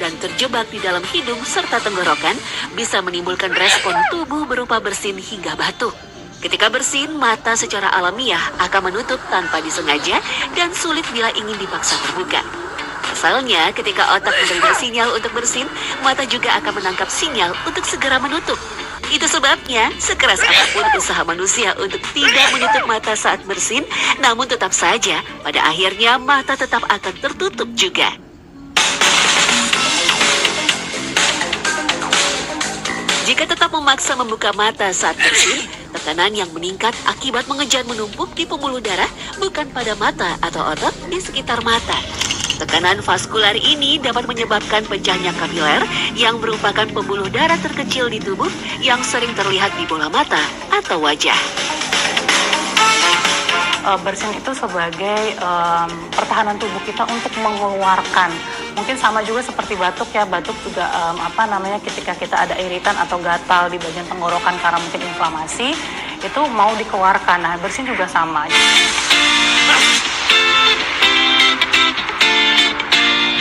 dan terjebak di dalam hidung serta tenggorokan bisa menimbulkan respon tubuh berupa bersin hingga batuk. Ketika bersin, mata secara alamiah akan menutup tanpa disengaja dan sulit bila ingin dipaksa terbuka. Pasalnya, ketika otak menerima sinyal untuk bersin, mata juga akan menangkap sinyal untuk segera menutup. Itu sebabnya, sekeras apapun usaha manusia untuk tidak menutup mata saat bersin, namun tetap saja, pada akhirnya mata tetap akan tertutup juga. Jika tetap memaksa membuka mata saat bersin, tekanan yang meningkat akibat mengejar menumpuk di pembuluh darah bukan pada mata atau otot di sekitar mata. Tekanan vaskular ini dapat menyebabkan pecahnya kapiler yang merupakan pembuluh darah terkecil di tubuh yang sering terlihat di bola mata atau wajah. Bersin itu sebagai pertahanan tubuh kita untuk mengeluarkan. Mungkin sama juga seperti batuk ya, batuk juga ketika kita ada iritan atau gatal di bagian tenggorokan karena mungkin inflamasi, itu mau dikeluarkan. Nah, bersin juga sama.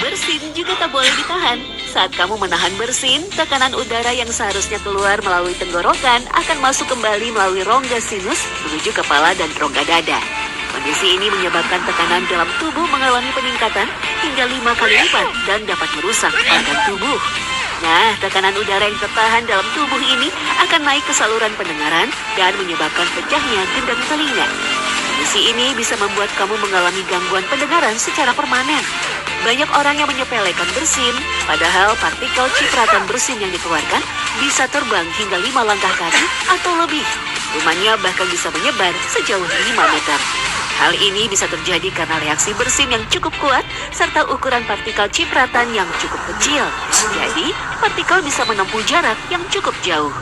Bersin juga tak boleh ditahan. Saat kamu menahan bersin, tekanan udara yang seharusnya keluar melalui tenggorokan akan masuk kembali melalui rongga sinus menuju kepala dan rongga dada. Kondisi ini menyebabkan tekanan dalam tubuh mengalami peningkatan hingga 5 kali lipat dan dapat merusak organ tubuh. Nah, tekanan udara yang tertahan dalam tubuh ini akan naik ke saluran pendengaran dan menyebabkan pecahnya gendang telinga. Kondisi ini bisa membuat kamu mengalami gangguan pendengaran secara permanen. Banyak orang yang menyepelekan bersin, padahal partikel cipratan bersin yang dikeluarkan bisa terbang hingga 5 langkah kaki atau lebih. Kumannya bahkan bisa menyebar sejauh 5 meter. Hal ini bisa terjadi karena reaksi bersin yang cukup kuat serta ukuran partikel cipratan yang cukup kecil. Jadi, partikel bisa menempuh jarak yang cukup jauh.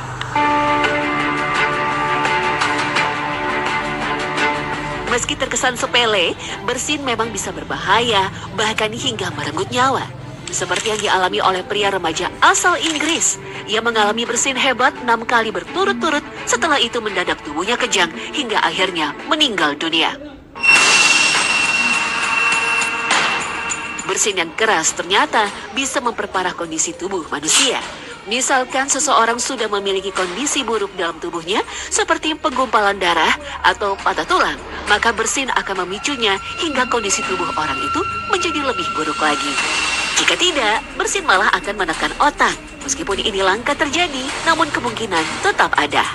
Meski terkesan sepele, bersin memang bisa berbahaya, bahkan hingga merenggut nyawa. Seperti yang dialami oleh pria remaja asal Inggris. Ia mengalami bersin hebat 6 kali berturut-turut, setelah itu mendadak tubuhnya kejang hingga akhirnya meninggal dunia. Bersin yang keras ternyata bisa memperparah kondisi tubuh manusia. Misalkan seseorang sudah memiliki kondisi buruk dalam tubuhnya seperti penggumpalan darah atau patah tulang, maka bersin akan memicunya hingga kondisi tubuh orang itu menjadi lebih buruk lagi. Jika tidak, bersin malah akan menekan otak. Meskipun ini langka terjadi, namun kemungkinan tetap ada.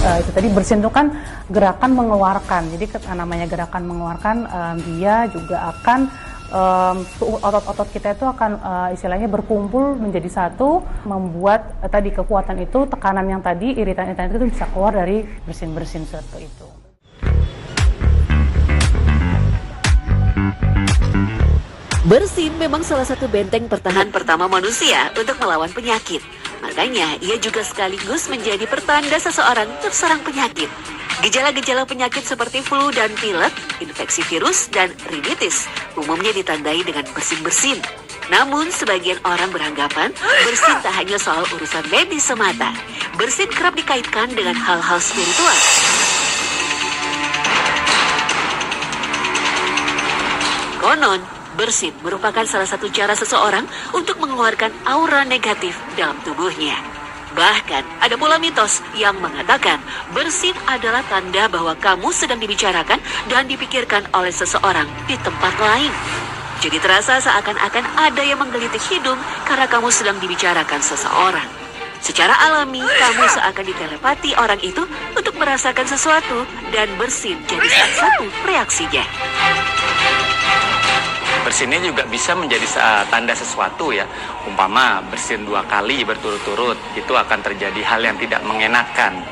Itu tadi bersin itu kan gerakan mengeluarkan. Jadi namanya gerakan mengeluarkan, dia juga akan otot-otot kita itu akan istilahnya berkumpul menjadi satu, membuat tadi kekuatan itu, tekanan yang tadi, iritan-iritan itu bisa keluar dari bersin-bersin seperti itu. Bersin memang salah satu benteng pertahanan pertama manusia untuk melawan penyakit. Makanya ia juga sekaligus menjadi pertanda seseorang terserang penyakit. Gejala-gejala penyakit seperti flu dan pilek, infeksi virus, dan rinitis umumnya ditandai dengan bersin-bersin. Namun, sebagian orang beranggapan bersin tak hanya soal urusan medis semata. Bersin kerap dikaitkan dengan hal-hal spiritual. Konon, bersin merupakan salah satu cara seseorang untuk mengeluarkan aura negatif dalam tubuhnya. Bahkan, ada pula mitos yang mengatakan bersin adalah tanda bahwa kamu sedang dibicarakan dan dipikirkan oleh seseorang di tempat lain. Jadi terasa seakan-akan ada yang menggelitik hidung karena kamu sedang dibicarakan seseorang. Secara alami, kamu seakan ditelepati orang itu untuk merasakan sesuatu dan bersin jadi salah satu reaksinya. Bersin ini juga bisa menjadi tanda sesuatu ya. Umpama bersin 2 kali berturut-turut, itu akan terjadi hal yang tidak mengenakan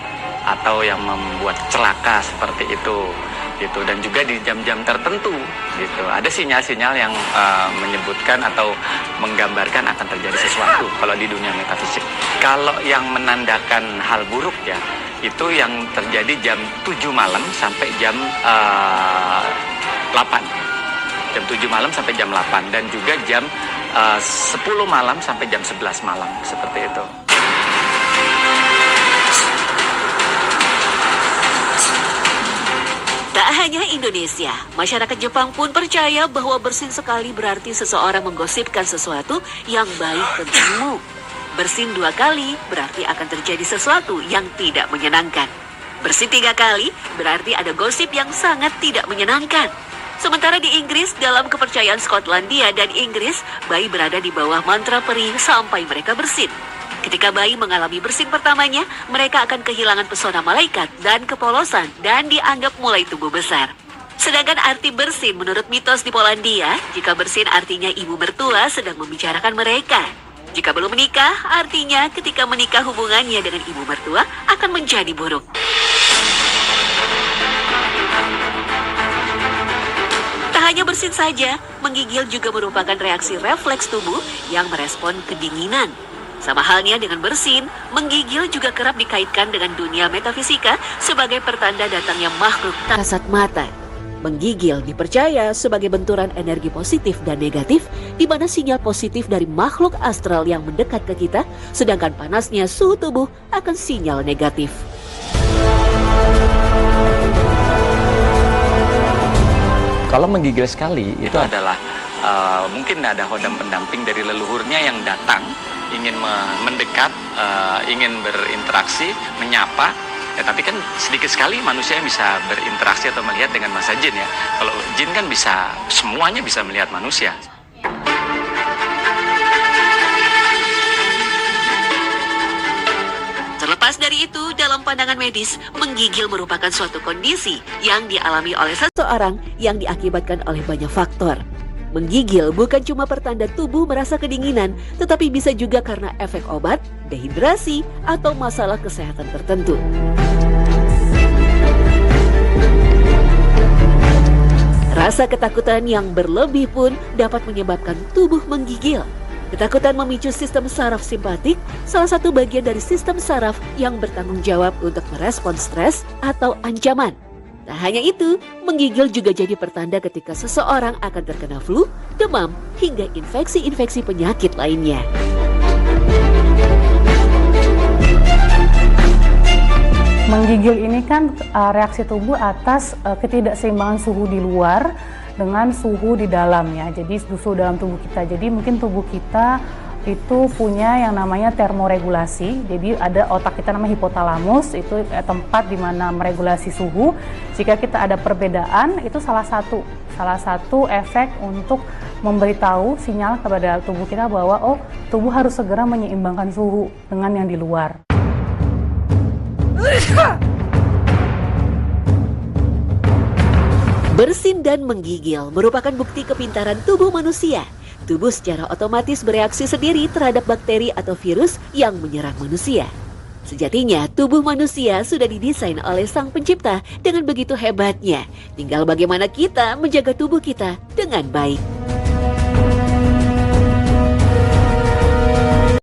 atau yang membuat celaka seperti itu. Gitu. Dan juga di jam-jam tertentu gitu. Ada sinyal-sinyal yang menyebutkan atau menggambarkan akan terjadi sesuatu kalau di dunia metafisik. Kalau yang menandakan hal buruk ya, itu yang terjadi jam 7 malam sampai jam 8. Jam 7 malam sampai jam 8 dan juga jam 10 malam sampai jam 11 malam, seperti itu. Tak hanya Indonesia, masyarakat Jepang pun percaya bahwa bersin sekali berarti seseorang menggosipkan sesuatu yang baik tentangmu. Bersin 2 kali berarti akan terjadi sesuatu yang tidak menyenangkan. Bersin 3 kali berarti ada gosip yang sangat tidak menyenangkan. Sementara di Inggris, dalam kepercayaan Skotlandia dan Inggris, bayi berada di bawah mantra peri sampai mereka bersin. Ketika bayi mengalami bersin pertamanya, mereka akan kehilangan pesona malaikat dan kepolosan dan dianggap mulai tumbuh besar. Sedangkan arti bersin menurut mitos di Polandia, jika bersin artinya ibu mertua sedang membicarakan mereka. Jika belum menikah, artinya ketika menikah hubungannya dengan ibu mertua akan menjadi buruk. Tak hanya bersin saja, menggigil juga merupakan reaksi refleks tubuh yang merespon kedinginan. Sama halnya dengan bersin, menggigil juga kerap dikaitkan dengan dunia metafisika sebagai pertanda datangnya makhluk tak kasat mata. Menggigil dipercaya sebagai benturan energi positif dan negatif, di mana sinyal positif dari makhluk astral yang mendekat ke kita, sedangkan panasnya suhu tubuh akan sinyal negatif. Kalau menggigil sekali itu adalah mungkin ada hodam pendamping dari leluhurnya yang datang ingin mendekat, ingin berinteraksi, menyapa. Ya, tapi kan sedikit sekali manusia bisa berinteraksi atau melihat dengan masa jin ya. Kalau jin kan bisa, semuanya bisa melihat manusia. Terlepas dari itu, dalam pandangan medis, menggigil merupakan suatu kondisi yang dialami oleh seseorang yang diakibatkan oleh banyak faktor. Menggigil bukan cuma pertanda tubuh merasa kedinginan, tetapi bisa juga karena efek obat, dehidrasi, atau masalah kesehatan tertentu. Rasa ketakutan yang berlebih pun dapat menyebabkan tubuh menggigil. Ketakutan memicu sistem saraf simpatik, salah satu bagian dari sistem saraf yang bertanggung jawab untuk merespons stres atau ancaman. Tak hanya itu, menggigil juga jadi pertanda ketika seseorang akan terkena flu, demam, hingga infeksi-infeksi penyakit lainnya. Menggigil ini kan reaksi tubuh atas ketidakseimbangan suhu di luar dengan suhu di dalamnya. Jadi suhu dalam tubuh kita. Jadi mungkin tubuh kita itu punya yang namanya termoregulasi. Jadi ada otak kita namanya hipotalamus, itu tempat di mana meregulasi suhu. Jika kita ada perbedaan, itu salah satu efek untuk memberitahu sinyal kepada tubuh kita bahwa oh, tubuh harus segera menyeimbangkan suhu dengan yang di luar. Bersin dan menggigil merupakan bukti kepintaran tubuh manusia. Tubuh secara otomatis bereaksi sendiri terhadap bakteri atau virus yang menyerang manusia. Sejatinya, tubuh manusia sudah didesain oleh Sang Pencipta dengan begitu hebatnya. Tinggal bagaimana kita menjaga tubuh kita dengan baik.